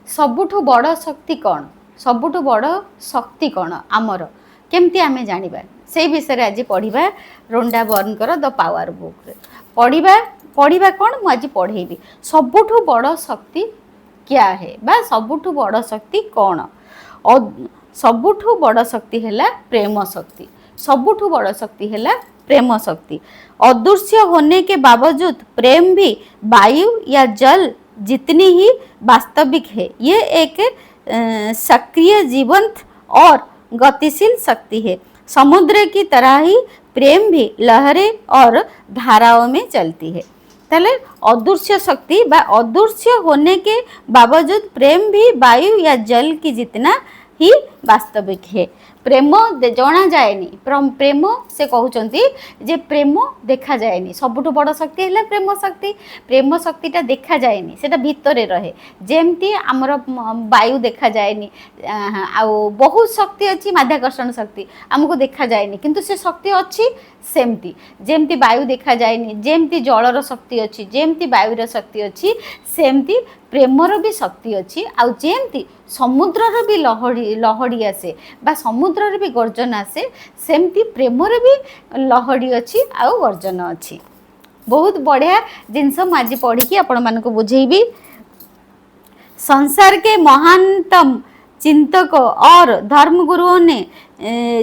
सबुठु बड़ शक्ति कौन सबुठु बड़ शक्ति कौन आमर केमती आमे जानिबा से विषय आज पढ़िबा रोंडा बर्नकर द पावर बुक रे पढ़िबा पढ़िबा कौन मु आज पढ़ेबी सबुठु बड़ शक्ति क्या है बा सबुठु बड़ शक्ति कौन सबुठु बड़ शक्ति हैला प्रेम शक्ति सबुठु बड़ शक्ति हैला प्रेम शक्ति। अदृश्य होने के बावजूद प्रेम भी वायु या जल जितनी ही वास्तविक है। ये एक सक्रिय जीवंत और गतिशील शक्ति है। समुद्र की तरह ही प्रेम भी लहरें और धाराओं में चलती है। ताले अदृश्य शक्ति बा अदृश्य होने के बावजूद प्रेम भी वायु या जल की जितना ही वास्तविक है। प्रेम जना जाएनी प्रेम से कहते जे प्रेम देखा जाएनी सबुठ बड़ शक्ति है प्रेम शक्तिटा देखा जाएनी सेटा भितर रहे जेमती आमर वायु देखा जाएनी आउ बहुत शक्ति अच्छी माध्याकर्षण शक्ति आमको देखा जाएनी किंतु से शक्ति अच्छी सेमती जेमती वायु देखा जाएनी जेमती जलर शक्ति अच्छी जेमती वायुर शक्ति अच्छी सेमती प्रेमर भी शक्ति अच्छी आउ जेमती समुद्रर भी लहड़ी लहड़ी आसे बा समुद्रर भी गर्जन आसे सेमती प्रेमर भी लहड़ी अच्छी आउ गर्जन अच्छी। बहुत बढ़िया जिनस आज पढ़ी कि आपण मानक बुझेबी। संसार के महानतम चिंतकों और धर्मगुरुओं ने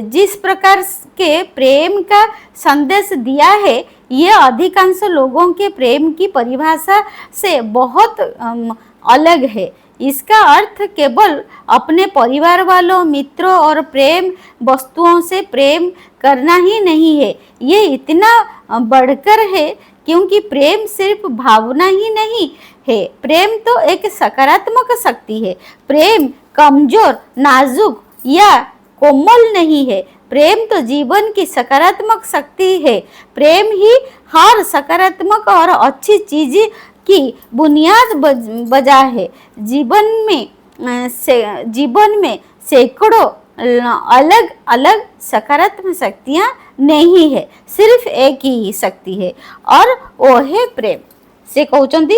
जिस प्रकार के प्रेम का संदेश दिया है ये अधिकांश लोगों के प्रेम की परिभाषा से बहुत अलग है। इसका अर्थ केवल अपने परिवार वालों मित्रों और प्रेम वस्तुओं से प्रेम करना ही नहीं है, ये इतना बढ़कर है क्योंकि प्रेम सिर्फ भावना ही नहीं है, प्रेम तो एक सकारात्मक शक्ति है। प्रेम कमजोर नाजुक या कोमल नहीं है, प्रेम तो जीवन की सकारात्मक शक्ति है। प्रेम ही हर सकारात्मक और अच्छी चीज की बुनियाद बजा है। जीवन में सैकड़ों अलग अलग सकारात्मक शक्तियाँ नहीं है, सिर्फ एक ही शक्ति है और वो है प्रेम। से कहते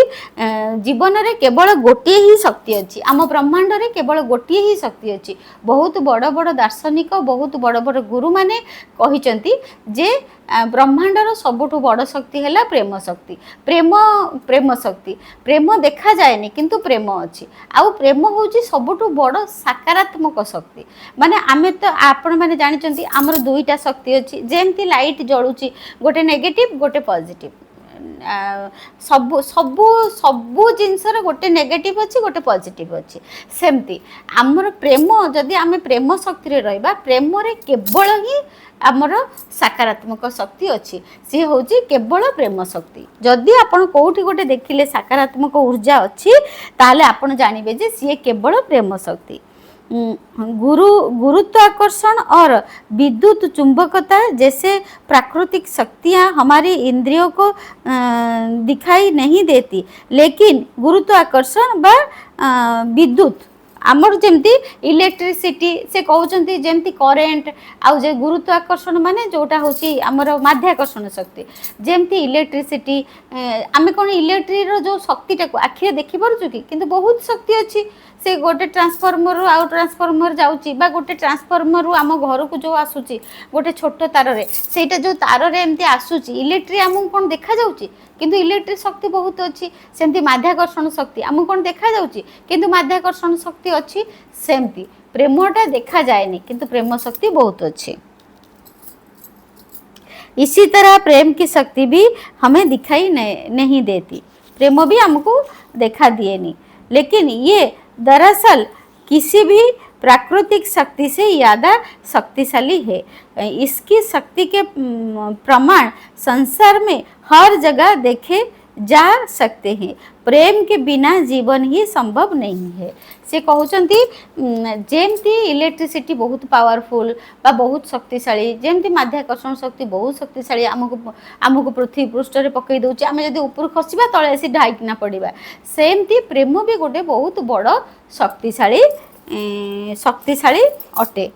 जीवन में केवल गोटे ही शक्ति अच्छी आम ब्रह्मांड रे केवल गोटे ही शक्ति अच्छी। बहुत बड़ बड़ दार्शनिक बहुत बड़ बड़ गुरु माने कहिसेंती जे ब्रह्मांडर सबुठु बड़ शक्ति है प्रेम शक्ति। प्रेम शक्ति प्रेम देखा जाएनी किंतु प्रेम अच्छी आउ प्रेम होची सबुठु बड़ सकारात्मक शक्ति। माने आमे तो आपण माने जानिचंती आमर दुईटा शक्ति अच्छी जेमती लाइट जळुची गोटे नेगेटिव गोटे पॉजिटिव सबु सबु सबु जिनसर गोटे नेगेटिव अच्छी गोटे पॉजिटिव अच्छी सेमती आमर प्रेम जदि आमे प्रेम शक्ति रे रहबा प्रेम रे केवल ही आमर सकारात्मक शक्ति अच्छी सी होची केवल प्रेम शक्ति। जदि आपण कोठी गोटे देखिले सकारात्मक ऊर्जा अच्छी ताले आपण जानिबे जे सी केवल प्रेम शक्ति। गुरुत्वाकर्षण और विद्युत चुंबकता जैसे प्राकृतिक शक्तियाँ हमारी इंद्रियों को दिखाई नहीं देती, लेकिन गुरुत्वाकर्षण व विद्युत आमर जमती इलेक्ट्रिसिटी से कहते जमती करेन्ट आउ जे गुरुत्वाकर्षण माने जोटा होची आमर माध्याकर्षण शक्ति जमती इलेक्ट्रिसिटी आमे कोन इलेक्ट्री रो जो शक्तिटा को आखिरे देखि परछु कि किंतु बहुत शक्ति अच्छी से गोटे ट्रांसफॉर्मर रु आउ ट्रांसफॉर्मर जाउची बा गोटे ट्रांसफॉर्मर रु आम घर को जो आसुची गोटे छोट तार रे सेटा जो तार रे एमती आसुची इलेक्ट्री आमको कोन देखा जाउची किंतु इलेक्ट्रिक शक्ति बहुत अच्छी सेमती माध्याकर्षण शक्ति आमको कोन देखा जाउची किंतु माध्याकर्षण शक्ति अच्छी सेमती प्रेमटा देखा जाएनी किंतु प्रेम शक्ति बहुत अच्छी। इसी तरह प्रेम की शक्ति भी हमें दिखाई नहीं देती, प्रेम भी हमको देखा दिएनी, लेकिन ये दरअसल किसी भी प्राकृतिक शक्ति से ज़्यादा शक्तिशाली है। इसकी शक्ति के प्रमाण संसार में हर जगह देखे जा सकते हैं। प्रेम के बिना जीवन ही संभव नहीं है। से कहते जेमती इलेक्ट्रिसिटी बहुत पावरफुल बा बहुत शक्तिशाली जेमती माध्याकर्षण शक्ति बहुत शक्तिशाली आमको पृथ्वी पृष्ठ रे पकई दउची आमे जदी ऊपर खसिबा तळे आसी ढाइकिना पड़िबा सेमती प्रेम भी गोटे बहुत बड़ शक्तिशाली अटे।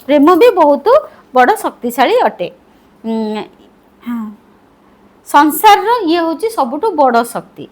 प्रेम भी बहुत बड़ शक्तिशाली अटे। संसार ये हूँ सबुठ बड़ शक्ति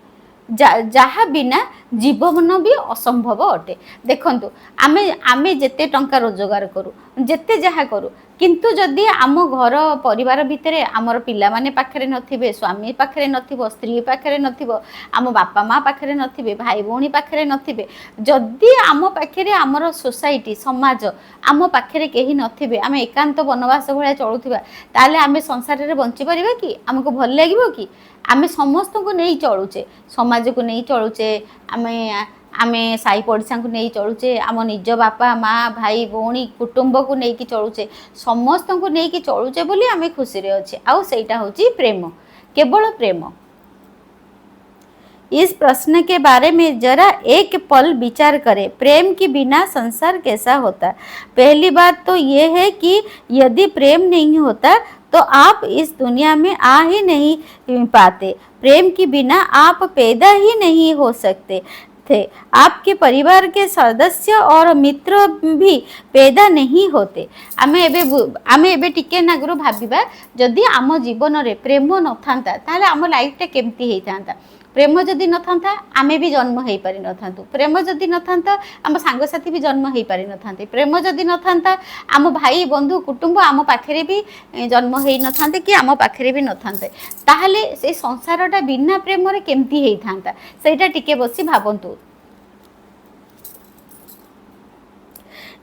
जहाँ बिना जीवन भी असंभव अटे। देखंतु आमे आमे जेते टंका रोजगार करू जेते जहाँ करू किंतु जदि आम घर परिवार भितर आमर पिला माने पाखरे नथिबे स्वामी पाखरे नथिबो स्त्री पाखरे नथिबो आम बापा माँ पाखरे नथिबे भाई भौणी पाखरे नथिबे जदि आम पाखरे आमर सोसाइटी समाज आम पाखरे केही नथिबे आमे एकांत वनवास भलिया चलुथिबा ताले आमे संसार रे बंची परिबा कि हमको भल लागिबो कि आमे समस्त को नहीं चलुचे समाज को नहीं चलुचे आमे आमे साई पड़िशा को नहीं चलुचे आम निज बापा माँ भाई भौणी कुटुंब को नहीं चलुचे समस्त को नहीं चलुचे बोली आमे खुशी रे अच्छे आउ सेटा होची प्रेम केवल प्रेम। इस प्रश्न के बारे में जरा एक पल विचार करें, प्रेम के बिना संसार कैसा होता। पहली बात तो ये है कि यदि प्रेम नहीं होता तो आप इस दुनिया में आ ही नहीं पाते, प्रेम के बिना आप पैदा ही नहीं हो सकते थे, आपके परिवार के सदस्य और मित्र भी पैदा नहीं होते। आमे एबे टिके नागरो भाबिबा जदि आम जीवन रे प्रेम न थांता ताले आम लाइफ टा केमती हेई थांता। प्रेम जदि न थांता आमे भी जन्म हेई पारि न थांतु, प्रेम जदि न थांता आम सांग साथी भी जन्म हेई पारि न थांते, प्रेम जदि न थांता आम भाई बंधु कुटुंब आम पाखरे भी जन्म हेई न थांते कि आम पाखरे भी न थांते, ताहले से संसारटा बिना प्रेम रे केमती हेई थांता सेटा टिके बसी भाबंतु।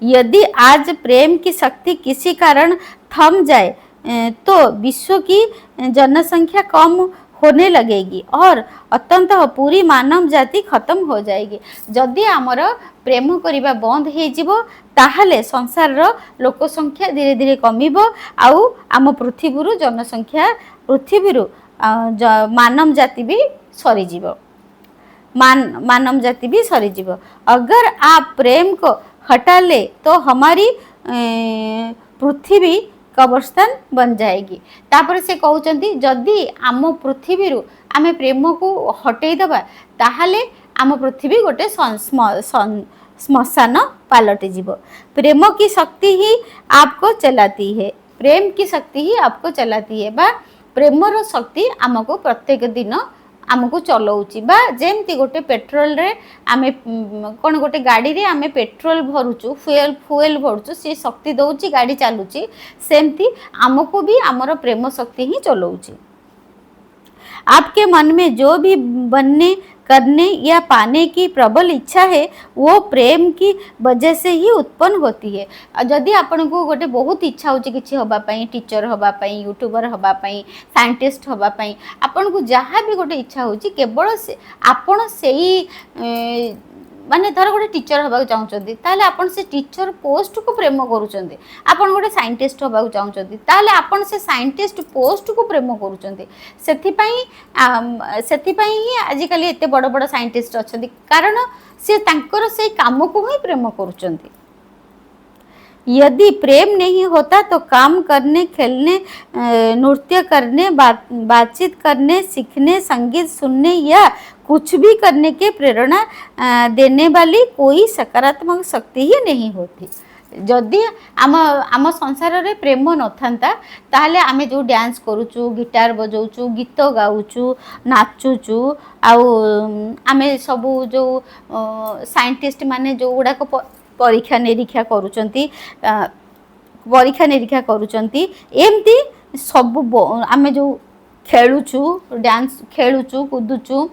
यदि आज प्रेम की शक्ति किसी कारण थम जाए तो विश्व की जनसंख्या कम होने लगेगी और अत्यंत पूरी मानव जाति खत्म हो जाएगी। जदि आमर प्रेम करिबा बंद हो जीवो ताहले संसार रो लोक संख्या धीरे धीरे कमिबो आउ आम पृथ्वी जनसंख्या पृथ्वी मानव जाति भी सरी जीवो मानव जाति भी सरी जीवो। अगर आप प्रेम को हटा ले तो हमारी पृथ्वी कब्रस्तान बन जाएगी। तापर से कहउचंती जदि आम पृथ्वी आमे प्रेम को हटई दबा ताहले आम पृथ्वी गोटे श्मशान पालटी जीव। प्रेम की शक्ति ही आपको चलाती है, प्रेम की शक्ति ही आपको चलाती है बा प्रेमर शक्ति आमको प्रत्येक दिन आमको चलाउची बा जेमती गोटे पेट्रोल रे आमे कौन गोटे गाड़ी रे आमे पेट्रोल भरुचु फुएल भरुचु से शक्ति दउची गाड़ी चालुची सेमती आमको भी आमर प्रेम शक्ति ही चलाउची। आपके मन में जो भी बनने करने या पाने की प्रबल इच्छा है वो प्रेम की वजह से ही उत्पन्न होती है। जदि आपन को गोटे बहुत इच्छा होची किछि होबा पई टीचर होबा पई यूट्यूबर होबा पई साइंटिस्ट होबा पई आपन को जहाँ भी गोटे इच्छा होची केवल से आपन सेही माने धर गोटे टीचर होबा चाहउछंती ताले आपन से टीचर पोस्ट को प्रेम करूछंती, आपन गोटे साइंटिस्ट होबा चाहउछंती ताले आपन से साइंटिस्ट पोस्ट को प्रेम करूछंती। सेथिपई ही आजिकल एते बड़ बड़ साइंटिस्ट अछंती कारण से तांकर से काम को ही प्रेम करूछंती। यदि प्रेम नहीं होता तो काम करने खेलने नृत्य करने बातचीत करने सीखने संगीत सुनने या कुछ भी करने के प्रेरणा देने वाली कोई सकारात्मक शक्ति ही नहीं होती। जदि आम संसार रे प्रेम न थांता ताहले आमे जो डांस करूचु गिटार बजाउचु गीत गाउचु नाचुचु आउ आमे सबू जो साइंटिस्ट माने जो गुड़ाक परीक्षा निरीक्षा करूचंती एमती सब आमे जो खेलुचु डांस खेलुचु कूदुचु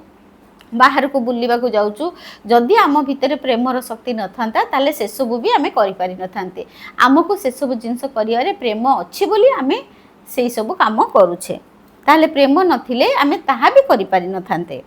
बाहर को बुलवा को जाऊचु जदि आम भितर प्रेमर शक्ति न थांता ताले से सब भी आमे करि पारि न थांते। आमको से सब जिंस करियारे प्रेम अछि बोली आमे सेई सब काम करूछे, ताले प्रेम नथिले आमे ताहा भी करि पारि न थांते।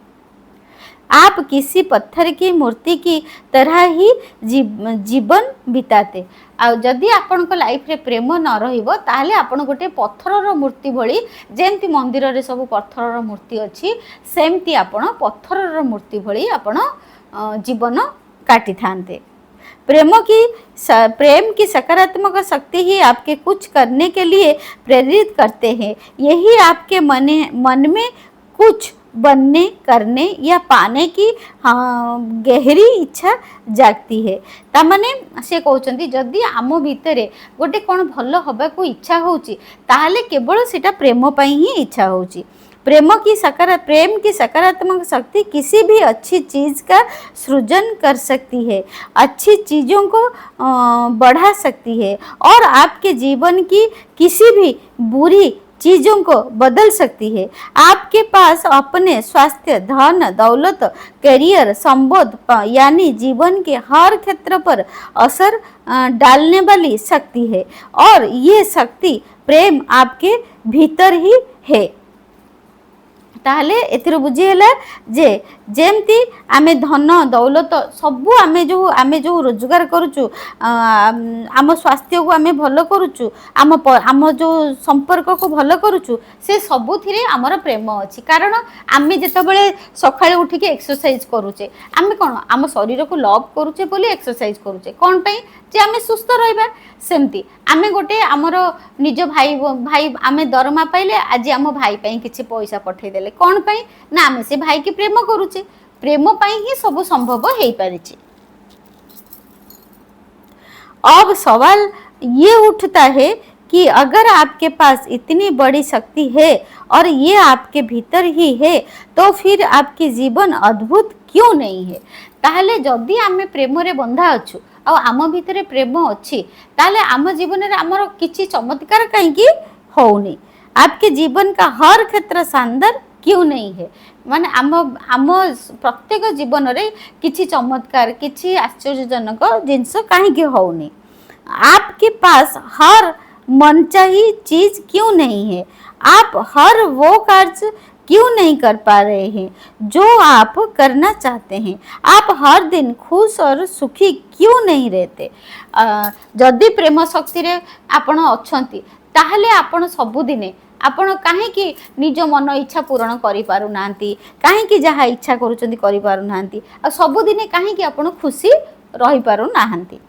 आप किसी पत्थर की मूर्ति की तरह ही जीवन बिताते। जदि आपण को लाइफ रे प्रेम न रहिबो ताहले आपण गोटे पत्थरर मूर्ति भली जेमती मंदिर रे सब पत्थरर मूर्ति अछि सेमती आपण पत्थरर मूर्ति भली आपण जीवन काटी थांते। प्रेम की सकारात्मक शक्ति ही आपके कुछ करने के लिए प्रेरित करते हैं। यही आपके मन में कुछ बनने करने या पाने की गहरी इच्छा जागती है। तामाने से कहउचंती जदि आम भितरे गोटे कौन भल हबा को इच्छा होची ताहले केवल सेटा प्रेम पई ही इच्छा होची। प्रेम की सकारात्मक शक्ति किसी भी अच्छी चीज़ का सृजन कर सकती है, अच्छी चीज़ों को बढ़ा सकती है और आपके जीवन की किसी भी बुरी चीज़ों को बदल सकती है। आपके पास अपने स्वास्थ्य, धन दौलत, करियर, संबंध यानी जीवन के हर क्षेत्र पर असर डालने वाली शक्ति है और ये शक्ति प्रेम आपके भीतर ही है। ताहले एथिरो बुझी हैला जे जेमती आमे धन दौलत सबू आमे जो रोजगार करूचु, आम स्वास्थ्य को आमे भलो करूचु, आम जो संपर्क को भलो करूचु, से सबुथिरे आमर प्रेम अछि। कारण आमे जेतेबेले सकाळे उठिके एक्सरसाइज करूचे, आमे कोन आम शरीर को लव करूचे बोली एक्सरसाइज करूचे, कोन पई जे आमे सुस्थ रहबा। सेमती आमे गोटे आमर निज भाई आमे दरमा पाइले, आज आम भाई पई किछि पैसा पठै देले, कोन पई ना आमे से भाई की प्रेम करूचे, प्रेम पाई ही सब संभव हो पारिछि। अब सवाल ये उठता है कि अगर आपके पास इतनी बड़ी शक्ति है और ये आपके भीतर ही है, तो फिर आपके जीवन अद्भुत क्यों नहीं है? ताहले जदि आमे प्रेम रे बंधा अछु आ आम भीतर प्रेम अच्छी, ताहले आम जीवन रे आमर किछि चमत्कार कहीं होउनी? आपके जीवन का हर क्षेत्र शानदार क्यों नहीं है? माने आम प्रत्येक जीवन रे किछि चमत्कार, किछि आश्चर्यजनक जिनस कहीं होउनी? आपके पास हर मनचाही चीज क्यों नहीं है? आप हर वो कार्य क्यों नहीं कर पा रहे हैं जो आप करना चाहते हैं? आप हर दिन खुश और सुखी क्यों नहीं रहते? जदि प्रेम शक्ति रे आपण अछंती, ताहले आपण सबुदिने आपण काहेकि निज मन इच्छा पूरण करि पारु नांती, काहेकि जहा इच्छा करूचंती करि पारु नांती, आ सबुदिने काहेकि आपण खुशी रहि पारु नांती?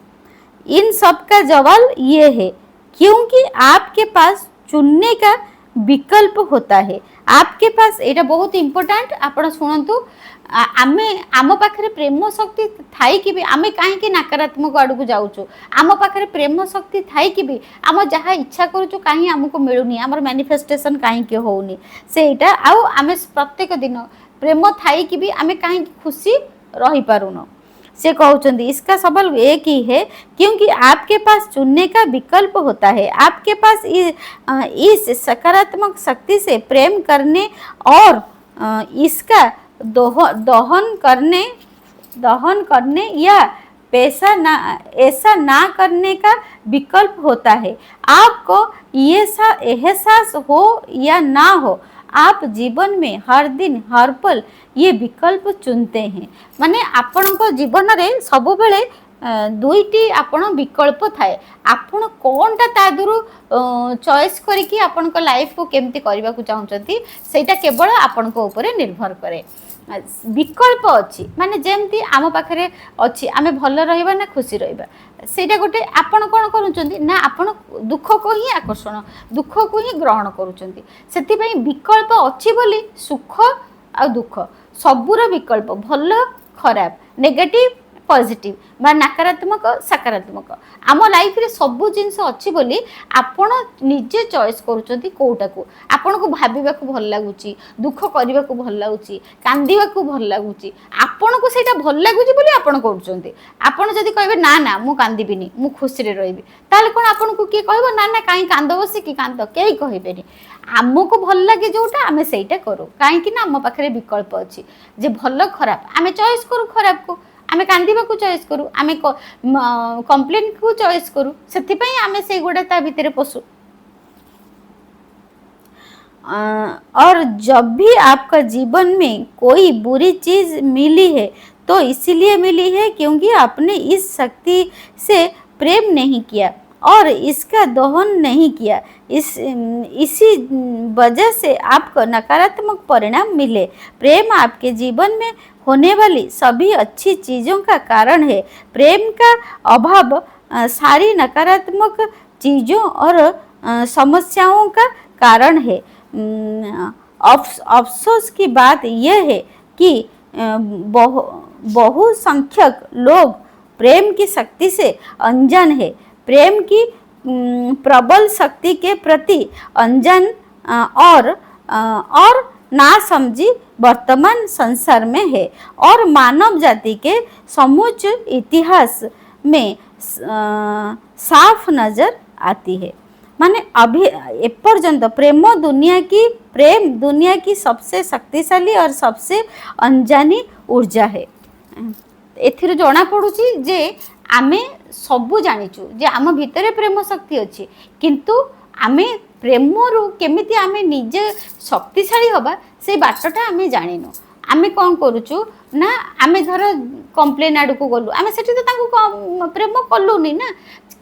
इन सब का जवाब ये है क्योंकि आपके पास चुनने का विकल्प होता है। आपके पास एटा बहुत इम्पोर्टेंट, आपण सुनंतु। आमे आम पाखरे प्रेम शक्ति थाई कि भी आमे काहेकि नकारात्मक आड़ को जाऊचु? आम पाखरे प्रेम शक्ति थाई कि भी आम जहाँ इच्छा करूचु कहीं आमको मिलूनी, आमर मैनिफेस्टेशन कहीं होउनी, सेटा आउ आमे प्रत्येक दिन प्रेम थाई कि भी आमे कहीं खुशी रही पारुनो। से कहते इसका सवाल एक ही है क्योंकि आपके पास चुनने का विकल्प होता है। आपके पास इस सकारात्मक शक्ति से प्रेम करने और इसका दहन करने या ऐसा ना करने का विकल्प होता है। आपको ये एहसास हो या ना हो, आप जीवन में हर दिन हर पल ये विकल्प चुनते हैं। माने आपण को जीवन रे सब बेले दुईटी आपण विकल्प थाए, आपण कोनटा तादुरु चॉइस करिकि आपण को लाइफ को केमती करबा को चाहउचंती, सेटा केवल आपण को ऊपर निर्भर करे। विकल्प अच्छी माने जेमती आम पाखरे अच्छी, आमे भल रहिबा ना खुशी रहिबा, सेटा गोटे आपण कोन करूचंती ना आपण दुख को ही आकर्षण, दुख को ही ग्रहण करूचंती। सेति पई विकल्प अच्छी बोली सुख आ दुख सबुर विकल्प, भल खराब, नेगेटिव पॉजिटिव बा नकारात्मक सकारात्मक, आम लाइफ रे सबु जिनस अच्छी बोली आपण निजे चॉइस करूचंती कोउटा को आपण को भाबिबा को भल लागुची, दुख करबा को भल लागुची, कांदीबा को भल लागुची, आपण को सेटा भल लागुची बोली आपण करूचंती। आपण जदी कहबे ना ना मु कांदीबिनी, मु खुशी रे रहिबी, ताले कोन आपण को के कहबो ना ना काई कांद बसी कि कांद, केही कहबेनी। आमको भल लगे जोटा आमे सेटा करू, काई कि ना आम पाखरे विकल्प अछि जे भल खराब आमे चॉइस करू, खराब को आमे कांदीबा को चॉइस करू, आमे कंप्लेन को चॉइस करू, सेति पई आमे से गोडा ता भीतर पसु। और जब भी आपका जीवन में कोई बुरी चीज मिली है तो इसलिए मिली है क्योंकि आपने इस शक्ति से प्रेम नहीं किया और इसका दोहन नहीं किया। इसी वजह से आपको नकारात्मक परिणाम मिले। प्रेम आपके जीवन में होने वाली सभी अच्छी चीज़ों का कारण है। प्रेम का अभाव सारी नकारात्मक चीज़ों और समस्याओं का कारण है। अफसोस की बात यह है कि बहुसंख्यक लोग प्रेम की शक्ति से अनजान है। प्रेम की प्रबल शक्ति के प्रति अनजान और ना समझी वर्तमान संसार में है और मानव जाति के समूचे इतिहास में साफ नजर आती है। माने अभी एपर्यंत प्रेम दुनिया की सबसे शक्तिशाली और सबसे अनजानी ऊर्जा है। एथिर जना पड़ुची जे आमे सबू जानिचु जे आम भितरे प्रेम शक्ति अच्छी, किंतु आमे प्रेम रु केमिति आमे निजे शक्तिशाली हबा से बाटटा आमे जानिनु। आमे कौन करूचु ना आमे धर कंप्लेन आड़ को गलु, आमे सेठी तो तांको प्रेम कलुनी ना,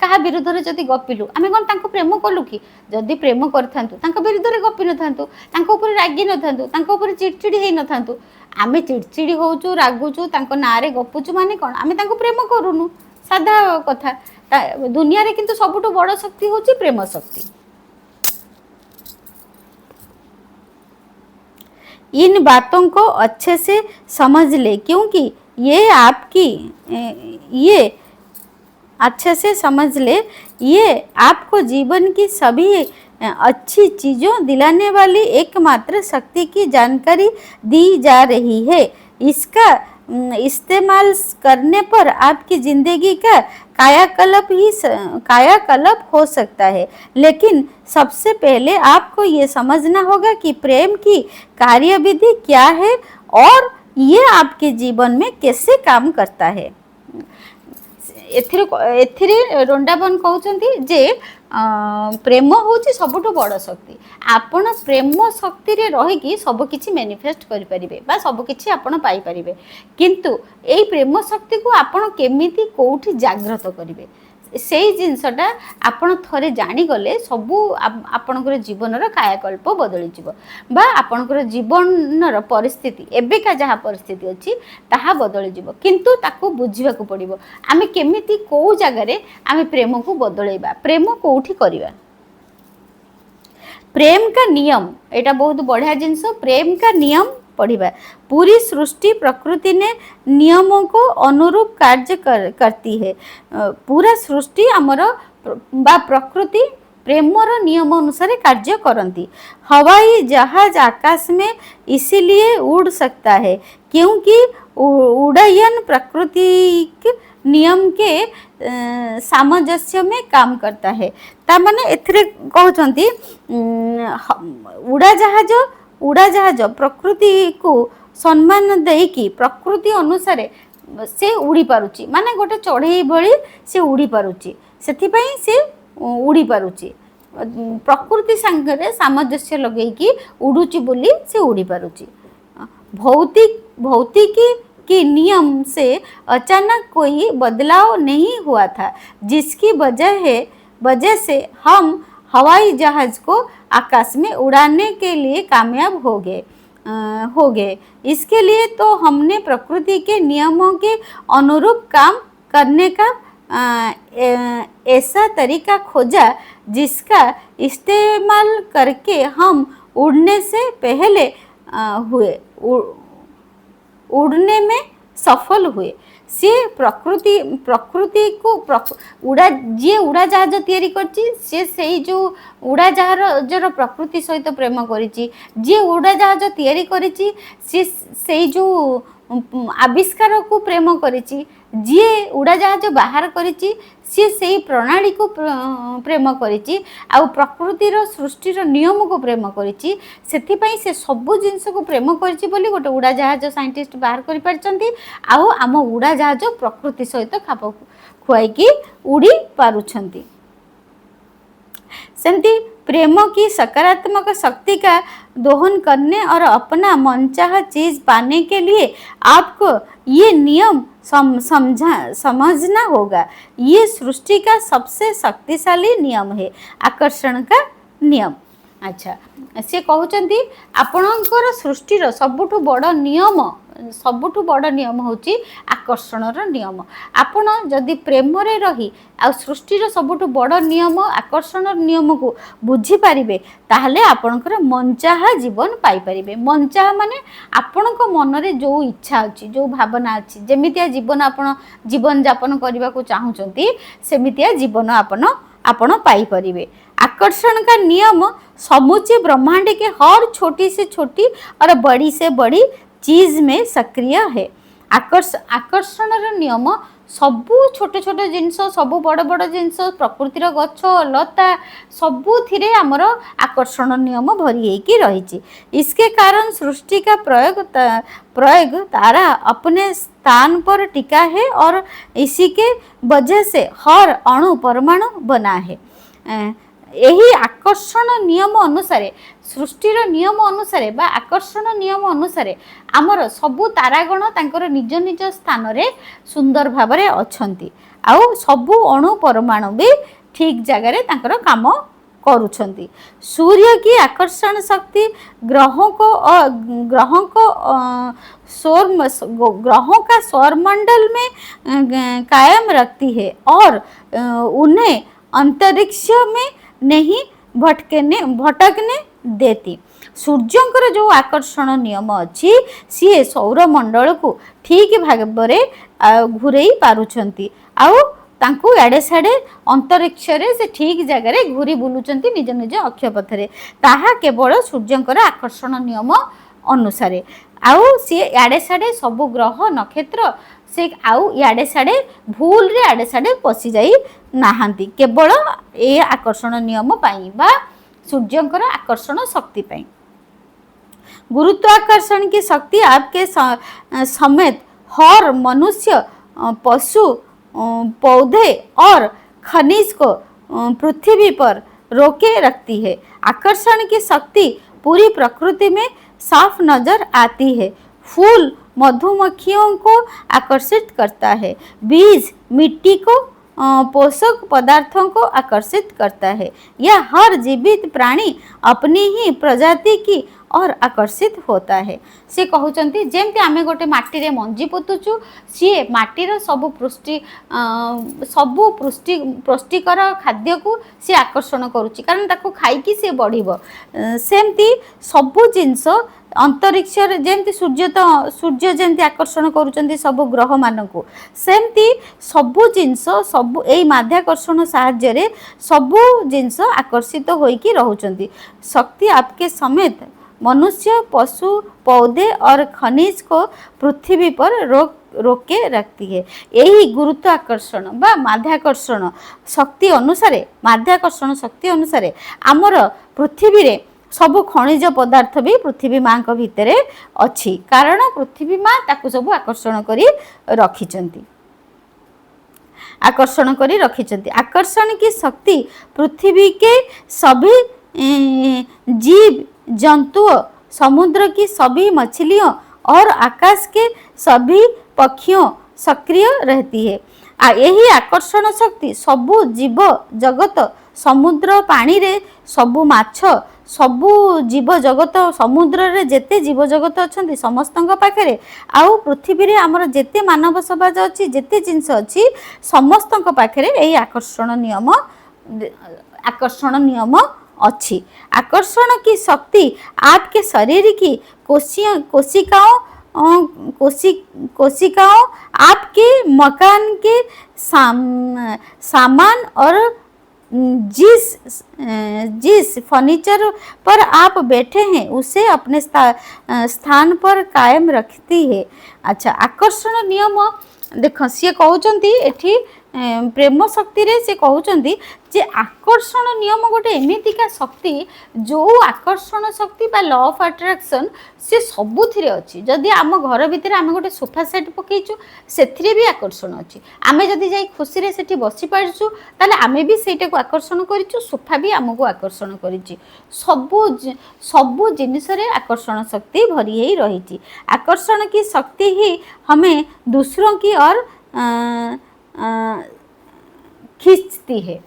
कहा विरुद्ध रे जदि गपिलु आमे कौन तांको प्रेम कलु कि? जदि प्रेम करथांतु तांको विरुद्ध रे गपि नथांतु, तांको ऊपर रागी नथांतु, तांको ऊपर चिड़चिड़ी हेई नथांतु। आमे चिड़चिड़ी होउचु, रागुचु, तांको नारे गपुचु माने कौन? आमे तांको प्रेम करूनु, साधा कथा। दुनिया रे किंतु सबुठु बड़ शक्ति होउची प्रेम शक्ति। इन बातों को अच्छे से समझ ले, क्योंकि ये अच्छे से समझ ले, ये आपको जीवन की सभी अच्छी चीज़ों दिलाने वाली एकमात्र शक्ति की जानकारी दी जा रही है। इसका इस्तेमाल करने पर आपकी ज़िंदगी का कायाकल्प हो सकता है, लेकिन सबसे पहले आपको ये समझना होगा कि प्रेम की कार्यविधि क्या है और ये आपके जीवन में कैसे काम करता है। एथिरे रोंडाबन कहउछंती जे प्रेम होची सबुठु बड़ शक्ति। आपण प्रेम शक्ति रे रही कि सब किछि मैनिफेस्ट करि परिबे बा सब किछि आपण पाई परिबे, किंतु एई प्रेम शक्ति को आपण केमिति कोठी जागृत करिवे सेई जिनसटा आपण थरे जानी गले सबु आपणकर जीवनर कायाकल्प बदली जिवो बा आपणकर जीवनर परिस्थिति एबेका जहाँ परिस्थिति अछि ताहा बदली जिवो, किंतु ताको बुझिबाकू पड़िबो आमे केमिति को जगारे आमे प्रेम को बदलैबा, प्रेम कोठी करिबा। प्रेम का नियम एटा बहुत बढ़िया जिनस। प्रेम का नियम पढ़िबा। पूरी सृष्टि प्रकृति ने नियमों को अनुरूप कार्य करती है। पूरा सृष्टि आमर बा प्रकृति प्रेमर नियम अनुसार कार्य करती। हवाई जहाज आकाश में इसीलिए उड़ सकता है क्योंकि उड्डयन प्राकृतिक नियम के सामंजस्य में काम करता है। ता माने एथिरे कहउछंती उड़ाजहाज प्रकृति को सम्मान देकी प्रकृति अनुसार से उड़ी पारुची, माने गोटे चढ़ई भली से उड़ी पारुची, सेथि पई से उड़ी पारुची। प्रकृति संगे सामंजस्य लगेकी उड़ुची बोली से उड़ी पारुची। भौतिकी के नियम से अचानक कोई बदलाव नहीं हुआ था, जिसकी वजह से हम हवाई जहाज को आकाश में उड़ाने के लिए कामयाब हो गए। इसके लिए तो हमने प्रकृति के नियमों के अनुरूप काम करने का ऐसा तरीका खोजा जिसका इस्तेमाल करके हम उड़ने से पहले उड़ने में सफल हुए। से प्रकृति को उड़ाजहाज तैयारी करछि, से जो उड़ाजहाजर प्रकृति सहित प्रेम करिछि। जे उड़ाजहाज तैयारी करिछि से जो आविष्कार को प्रेम करिछि। जे उड़ाजहाज बाहर करिछि सी से प्रणाली को प्रेम करिछि। आ प्रकृतिर सृष्टिर नियम को प्रेम करिछि। सेथि पई से सब जिंस को प्रेम करिछि बोली गोटे उड़ाजहाज साइंटिस्ट बाहर करि पारछंती। आउ आम उड़ाजहाज प्रकृति सहित खाप खुआई की उड़ी पारुछंती। सेमती प्रेम की सकारात्मक शक्ति का दोहन करने और अपना मनचाहा चीज पाने के लिए आपको ये नियम समझना होगा। ये सृष्टि का सबसे शक्तिशाली नियम है, आकर्षण का नियम। अच्छा, से कहउचंती आपणकर सृष्टिर सबुठु बड़ नियम होची आकर्षणर नियम। आपण जदि प्रेम रे रही आ सृष्टिर सबुठु बड़ नियम आकर्षण नियम को बुझी पारिबे ताहले आपणकर मनचाहा जीवन पाई पारिबे। मनचाहा माने आपणक मन रे जो इच्छा अछि, जो भावना अछि, जेमितिया जीवन जीवन यापन करबा को चाहुचंती सेमितिया जीवन आपण पाई परिबे। आकर्षण का नियम समूचे ब्रह्मांड के हर छोटी से छोटी और बड़ी से बड़ी चीज में सक्रिय है। आकर्षण नियम सबू छोट छोट जिनस सबू बड़ बड़ जिनस प्रकृतिर गछ लता सबुथिरे आमर आकर्षण नियम भरी होकर रही। इसके कारण सृष्टि का प्रयोग तारा अपने स्थान पर टिका है और इसी के वजह से हर अणु परमाणु बना है। यही आकर्षण नियम अनुसार सृष्टिर नियम अनुसार बा आकर्षण नियम अनुसार आमर सबू तारागण तांकर निज निज स्थान रे सुंदर भावरे अछंती आउ सबू अणु परमाणु भी ठीक जगह तांकर काम करुछंती। सूर्य की आकर्षण शक्ति ग्रहों का सौरमंडल में कायम रखती है और उन्हें अंतरिक्ष में नहीं भटकने देती। सूर्यंकर जो आकर्षण नियम अच्छी सी सौरमंडल को ठीक भाव में घुरई पारुछंती आउ तांकु याडे साडे अंतरिक्ष रे से ठीक जगह घूरी बुलुचंती निज निज अक्षपथरे ताहा केवल सूर्यंकर आकर्षण नियम अनुसार आउ सी याडे साडे सबु ग्रह नक्षत्र से आउ याडे साडे भूल रे याडे साडे पशि जाई नाहांती केवल ए आकर्षण नियम पाई बा सूर्यंकर आकर्षण शक्ति पाई। गुरुत्वाकर्षण की शक्ति आपके समेत हर मनुष्य पशु पौधे और खनिज को पृथ्वी पर रोके रखती है। आकर्षण की शक्ति पूरी प्रकृति में साफ नजर आती है। फूल मधुमक्खियों को आकर्षित करता है, बीज मिट्टी को पोषक पदार्थों को आकर्षित करता है। यह हर जीवित प्राणी अपनी ही प्रजाति की और आकर्षित होता है। से कहउचंती जेमती आमे गोटे माटी रे मंजी पोतुचु सी माटीर सबु पुष्टिकर खाद्य को सी आकर्षण करुच्ची कारण ताको खाइकी सी बढ़िबो। सेमती सबु जिंस अंतरिक्ष जेमती सूर्य जेमती आकर्षण करुचंती सबु ग्रह मानकु सेमती सबु जिंस सबु एई माध्याकर्षण साहाय्य रे सबु जिंस आकर्षित होइकी रहउचंती। शक्ति आपके समेत मनुष्य पशु पौधे और खनिज को पृथ्वी पर रोके रखती है। यही गुरुत्वाकर्षण बा माध्याकर्षण शक्ति अनुसार आमर पृथ्वी रे सबु खनिज पदार्थ भी पृथ्वी माँ को भितरे अच्छी कारण पृथ्वी माँ ताकू सबु आकर्षण करी रखिछंती। आकर्षण की शक्ति पृथ्वी के सभी जीव जंतुओं, समुद्र की सभी मछलियों और आकाश के सभी पक्षियों सक्रिय रहती है। यही आकर्षण शक्ति सबु जीव जगत समुद्र पानी रे सबु माछ सबु जीव जगत समुद्र रे जेते जीव जगत अछंती समस्तंक पाखरे आउ पृथ्वी रे हमर जेते मानव समाज अछि जेते जिंस अछि समस्तंक पाखरे एही आकर्षण नियम अच्छी। आकर्षण की शक्ति आपके शरीर की कोशिकाओं आपके मकान के सामान और जिस फर्नीचर पर आप बैठे हैं उसे अपने स्थान पर कायम रखती है। अच्छा आकर्षण नियम देख सी कहउचंती एठी प्रेम शक्ति रे से कहउचंती जे आकर्षण नियम गोटे एमितिका शक्ति जो आकर्षण शक्ति बा लॉ ऑफ अट्रैक्शन से सबुथिरे अछि। जदि आम घर भितर आम गोटे सोफा सेट पकेइछु सेथिरे भी आकर्षण अछि। आमे जदि जाई खुशी रे सेठी बसी पारछु ताले आमे भी सेटा को आकर्षण करिछु सोफा भी हमको आकर्षण करिछि। सबु जिनिस रे आकर्षण शक्ति भरी ही रहिछि। आकर्षण की शक्ति ही हमें दूसरों की ओर खींचती है।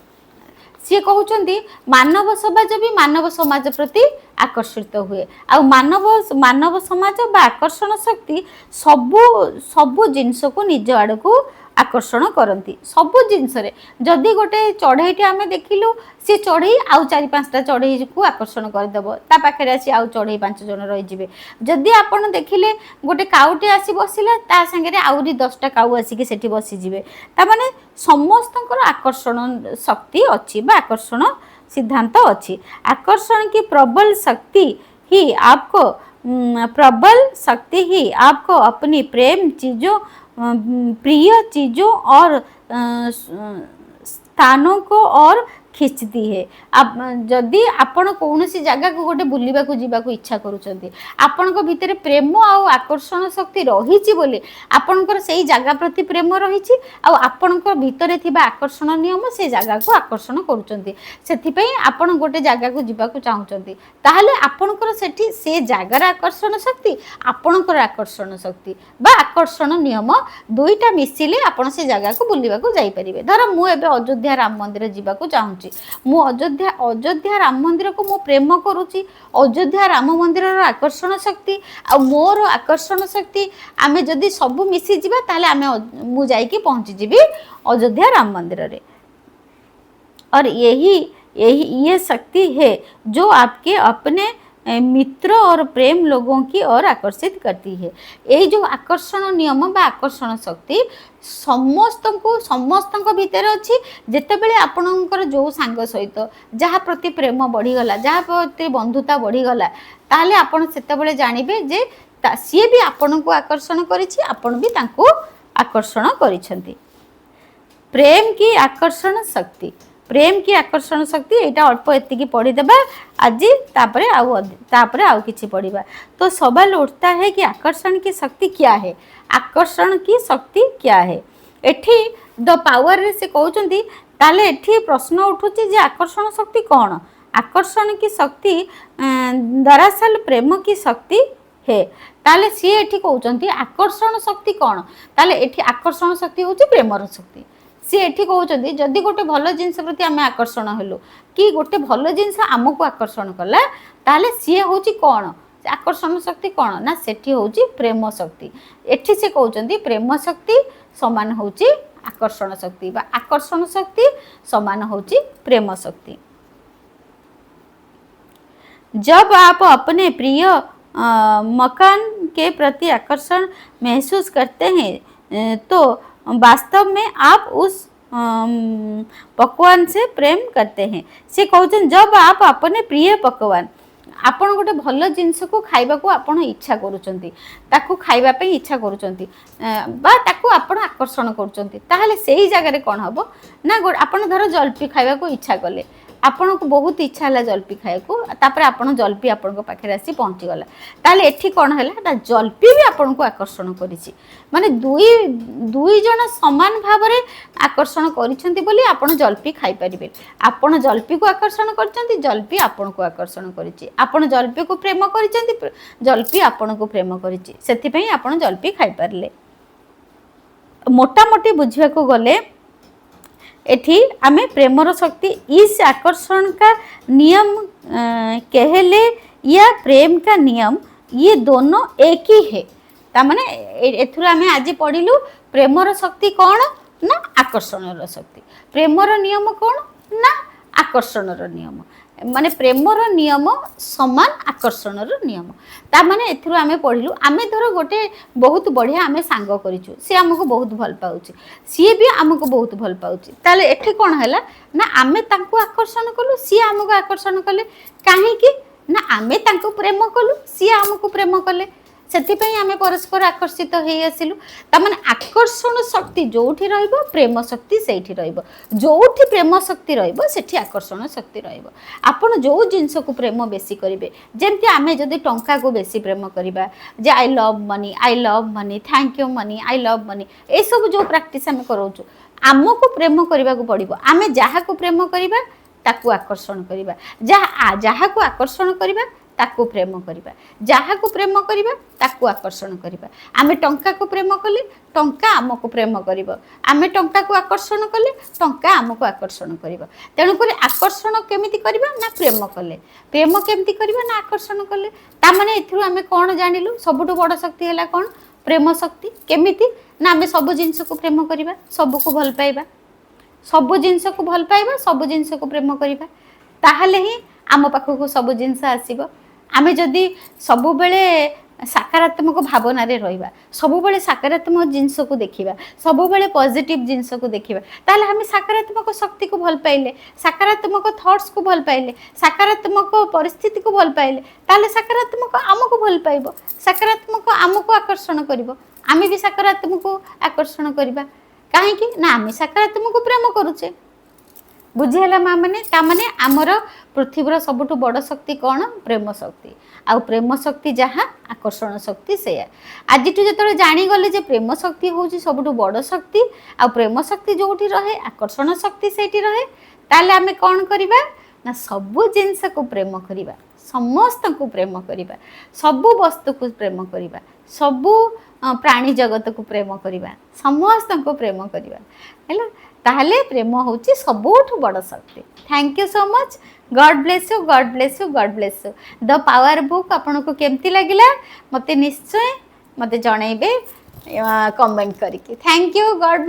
सी कहउचंती मानव समाज भी मानव समाज प्रति आकर्षित हुए आ मानव समाज बा आकर्षण शक्ति सबु जिनस को निज आड़ को आकर्षण करती। सबु जिनस रे जदि गोटे चढ़ईटे आमे देखिलु सी चढ़ई आउ 4-5टा चढ़ई को आकर्षण करदेव ता पाखे आसी आउ चढ़ई 5 जन रही जिवे। जदि आपण देखिले गोटे काउटे आसी बसिला ता संगे आउरी 10टा काउ आसी सेठी बसी जिवे। ता माने समस्तंकर आकर्षण शक्ति अछि बा आकर्षण सिद्धांत अच्छी। आकर्षण की प्रबल शक्ति ही आपको प्रबल शक्ति ही आपको अपनी प्रेम चीज़ों प्रिय चीज़ों और स्थानों को और खिंचती है। जदि आपण कौन सी जगह को गोटे बुलवा जावाक इच्छा करुँच आपण भितर प्रेम आउ आकर्षण शक्ति रही बोली आपणकर से जगह प्रति प्रेम रही आपण भितर थिबा आकर्षण नियम से जगह को आकर्षण करुँच आपण गोटे जगह को जावाक चाहूँगी ताहले आपणकर सेठी से जगार आकर्षण शक्ति आपणकर आकर्षण शक्ति बा आकर्षण नियम दुईटा मिसिले आपण से जगह को बुलवा जाई परिबे। धर मु एबे अयोध्या राम मंदिर जावाक चाहूँगी मु अयोध्या राम मंदिर को मु प्रेम करुच्ची अयोध्या राम मंदिर आकर्षण शक्ति आ मोर आकर्षण शक्ति आमे जदि सब मिसी जिबा ताले आमे मु जाइकी पहुँची जीवी अयोध्या राम मंदिर रे। और ये शक्ति है जो आपके अपने मित्र और प्रेम लोगों की ओर आकर्षित करती है। ये जो आकर्षण नियम बा आकर्षण शक्ति समस्त भितर अच्छी जितेबले आपणकर जो सांग सहित जहाँ प्रति प्रेम बढ़ीगला जहाँ प्रति बंधुता बढ़ीगला ताहले आपण सेतेबले जानिबे जे सी भी आपण को आकर्षण करिछि आपण भी तांको आकर्षण करिसेंती। प्रेम की आकर्षण शक्ति प्रेम की आकर्षण शक्ति यहाँ अल्प एति पढ़ीदेबा आज तापरे आउ किछि पढ़िबा। तो सवाल उठता है कि आकर्षण की शक्ति क्या है आकर्षण की शक्ति क्या है। एठी द पावर रे से कहउचंती ताले एठी प्रश्न उठुची जे आकर्षण शक्ति कौन आकर्षण की शक्ति दरअसल प्रेम की शक्ति है। ताले सी एठी कहउचंती आकर्षण शक्ति कौन ताले एठी आकर्षण शक्ति होची प्रेमर शक्ति। सी एठी कहउचंती जदि गोटे भल जिनस प्रति आमे आकर्षण हेलु कि गोटे भल जिनस आमको आकर्षण कला ताले सी होची कौन आकर्षण शक्ति कौन ना सेठी होची प्रेम शक्ति। एठी से कहउचंती प्रेम शक्ति समान होची आकर्षण शक्ति बा आकर्षण शक्ति समान होची प्रेम शक्ति। जब आप अपने प्रिय मकान के प्रति आकर्षण महसूस करते हैं तो वास्तव में आप उस पकवान से प्रेम करते हैं। से कहते जब आप अपने प्रिय पकवान आपण गोटे भल जिनस को खाइबा को आपण इच्छा करूचंती ताकू खाइबा पे इच्छा करूचंती बा ताकू आपण आकर्षण करूचंती ताहले सेही जगह रे कोन हबो ना आपण धर जलपी खाइबा को इच्छा कले आपण को बहुत इच्छा है जलपी खाए को तापर आपण जलपी आपण को पाखे आसी पहुँची गला ताले एठी कोन हैला जलपी भी आपण को आकर्षण करिछि माने दुई जन समान भाव रे आकर्षण करिसेंती बोली आपण जलपी खाई परिबे। आपण जलपी को आकर्षण करचंती जलपी आपण को आकर्षण करिछि आपण जलपी को प्रेम करिसेंती जलपी आपण को प्रेम करिछि सेति पई आपण जलपी खाई परले। मोटा मोटी बुझिया को गले एठी आमे प्रेमर शक्ति इस आकर्षण का नियम कहले या प्रेम का नियम ये दोनों एक ही है। तामाने एथुर आमे आज पढ़िलु प्रेमर शक्ति कौन ना आकर्षणर शक्ति प्रेमर नियम कौन ना आकर्षणर नियम माने प्रेमर नियम समान आकर्षणर नियम ता माने एथुर आमे पढ़िलु आमे धर गोटे बहुत बढ़िया आमे सांग करिछु सी हमको बहुत भल पाउछि सी भी हमको बहुत भल पाउछि ताले एठी कोन हैला ना आमे तांको आकर्षण कलु सी हमको आकर्षण कले काहे कि ना आमे तांको प्रेम कलु सी हमको प्रेम कले सेतिपई आमे परस्पर आकर्षित हेई आसिलु तामाने आकर्षण शक्ति जोठी रहइबो प्रेम शक्ति सेठी रहइबो जोठी प्रेम शक्ति रहइबो सेठी आकर्षण शक्ति रहइबो। आपण जो जिंस को प्रेम बेसी करिवे जेमति आमे जदि टंका को बेसी प्रेम करिबा जे I love money thank you money I love money ए सब जो प्रैक्टिस आमे करोचु आमको प्रेम करबा को पड़िबो आमे जहा को प्रेम करिबा ताकू आकर्षण करिबा जहा को आकर्षण करिबा ताकू प्रेम करिबा जहा को प्रेम करिबा ताकू आकर्षण करिबा आमे टंका को प्रेम कले टंका आमको प्रेम करिबो आमे टंका को आकर्षण कले टंका आमको आकर्षण करिबो तेणु करी आकर्षण केमिति करिबा ना प्रेम कले प्रेम केमिति करिबा ना आकर्षण कले ता माने एथुर आमे कोन जानिलु सबुठु बड़ शक्ति हैला कोन प्रेम शक्ति केमिति ना आमे सब जिंस को प्रेम करिबा सब को भल पाइबा सब जिंस को भल पाइबा सब जिंस को प्रेम करिबा ताहाले ही आम पाखक सब जिंस आसीबो आमे जदि सब बेले सकारात्मक भावना रे रहिबा सब बेले सकारात्मक जिंस को देखिबा सब बेले पॉजिटिव जिंस को देखिबा ताले हम सकारात्मक शक्ति को भल पाइले सकारात्मक थॉट्स को भल पाइले सकारात्मक परिस्थिति को भल पाइले ताले सकारात्मक आमको भल पाइबो सकारात्मक आमको आकर्षण करिवो आमे भी सकारात्मक को आकर्षण करिबा काहे कि ना आमे सकारात्मक को प्रेम करूचे बुझेला माँ मैंने ताने आमर पृथ्वीर सबुठ बड़ शक्ति कौन प्रेम शक्ति आउ प्रेम शक्ति जहाँ आकर्षण शक्ति से आज जो जानीगले जे प्रेम शक्ति हूँ सबुठ बड़ शक्ति आउ प्रेम शक्ति जो रहे आकर्षण शक्ति से रहे ताले आमे कौन करिबा ना सबु जिनस को प्रेम करिबा समस्त को प्रेम करिबा सबु वस्तु को प्रेम करिबा सबु प्राणी जगत को प्रेम करिबा समस्त को प्रेम करिबा हैला ताहले प्रेम होची सबुठ बड़ शक्ति thank you so much God bless you God bless you God bless you the power book आपन को केमती लागिला मते निश्चय मते जणैबे कमेंट करके थैंक यू गॉड ब्लेस